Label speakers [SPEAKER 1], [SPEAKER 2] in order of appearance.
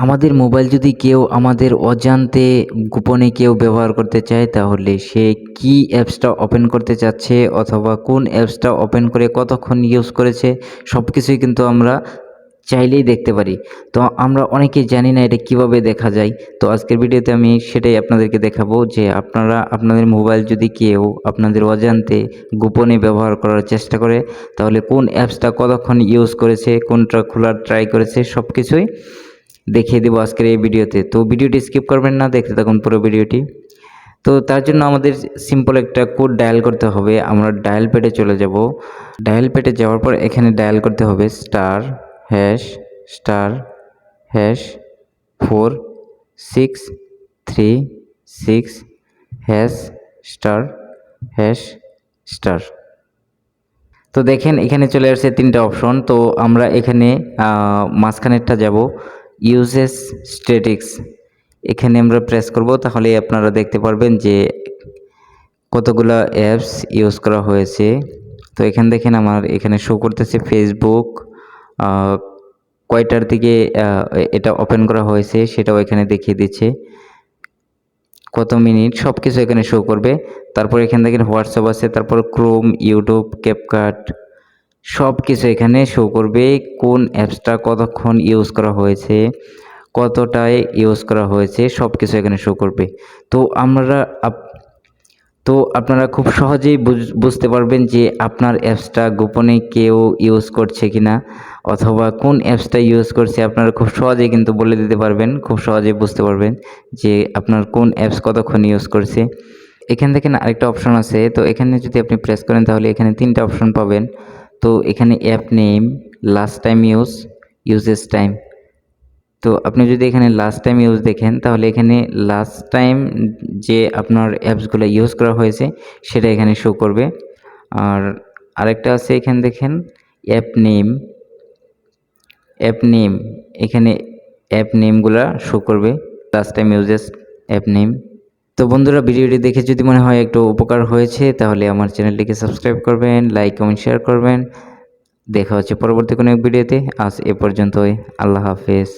[SPEAKER 1] আমাদের মোবাইল যদি কেউ আমাদের অজান্তে গোপনে কেউ ব্যবহার করতে চায়, তাহলে সে কি অ্যাপসটা ওপেন করতে চাচ্ছে অথবা কোন অ্যাপসটা ওপেন করে কতক্ষণ ইউজ করেছে, সব কিছুই কিন্তু আমরা চাইলেই দেখতে পারি। তো আমরা অনেকেই জানি না এটা কিভাবে দেখা যায়। তো আজকের ভিডিওতে আমি সেটাই আপনাদেরকে দেখাবো যে আপনারা আপনাদের মোবাইল যদি কেউ আপনাদের অজান্তে গোপনে ব্যবহার করার চেষ্টা করে, তাহলে কোন অ্যাপসটা কতক্ষণ ইউজ করেছে, কোনটা খোলার ট্রাই করেছে, সব কিছুই দেখিয়ে দেবো আজকের এই ভিডিওতে। তো ভিডিওটি স্কিপ করবেন না, দেখতে থাকুন পুরো ভিডিওটি। তো তার জন্য আমাদের সিম্পল একটা কোড ডায়াল করতে হবে। আমরা ডায়াল প্যাডে চলে যাব। ডায়াল প্যাডে যাওয়ার পর এখানে ডায়াল করতে হবে *#*463#*** তো দেখেন এখানে চলে আসছে তিনটা অপশন। তো আমরা এখানে মাঝখানেরটা যাব, ইউজেস স্ট্যাটিক্স, এখানে আমরা প্রেস করব। তাহলে আপনারা দেখতে পারবেন যে কতগুলা অ্যাপস ইউজ করা হয়েছে। তো এখানে দেখেন আমার এখানে শো করতেছে ফেসবুক, কয়টার দিকে এটা ওপেন করা হয়েছে সেটাও এখানে দেখিয়ে দিচ্ছে, কত মিনিট, সব কিছু এখানে শো করবে। তারপর এখানে দেখেন হোয়াটসঅ্যাপ আছে, তারপর ক্রোম, ইউটিউব, ক্যাপকাট, সব কিছু এখানে শো করবে। কোন অ্যাপসটা কতক্ষণ ইউজ করা হয়েছে, কতটায় ইউজ করা হয়েছে, সব কিছু এখানে শো করবে। তো আপনারা খুব সহজেই বুঝতে পারবেন যে আপনার অ্যাপসটা গোপনে কেউ ইউজ করছে কিনা, অথবা কোন অ্যাপসটা ইউজ করছে আপনারা খুব সহজেই কিন্তু বলে দিতে পারবেন, খুব সহজেই বুঝতে পারবেন যে আপনার কোন অ্যাপস কতক্ষণ ইউজ করছে। এখান থেকে আরেকটা অপশন আছে, তো এখানে যদি আপনি প্রেস করেন তাহলে এখানে তিনটা অপশন পাবেন। তো এখানে app name, last time uses time. তো আপনি যদি এখানে লাস্ট টাইম ইউজ দেখেন, তাহলে এখানে লাস্ট টাইম যে আপনার অ্যাপসগুলো ইউজ করা হয়েছে সেটা এখানে শো করবে। আর আরেকটা আছে, এখানে দেখেন অ্যাপ নেম, এখানে অ্যাপ নেমগুলা শো করবে, last time uses app name. তো বন্ধুরা, ভিডিওটি দেখে যদি মনে হয় একটু উপকার হয়েছে, তাহলে আমার চ্যানেলটিকে সাবস্ক্রাইব করবেন, লাইক কমেন্ট শেয়ার করবেন। দেখা হচ্ছে পরবর্তী কোনো এক ভিডিওতে। আজ এ পর্যন্তই। আল্লাহ হাফেজ।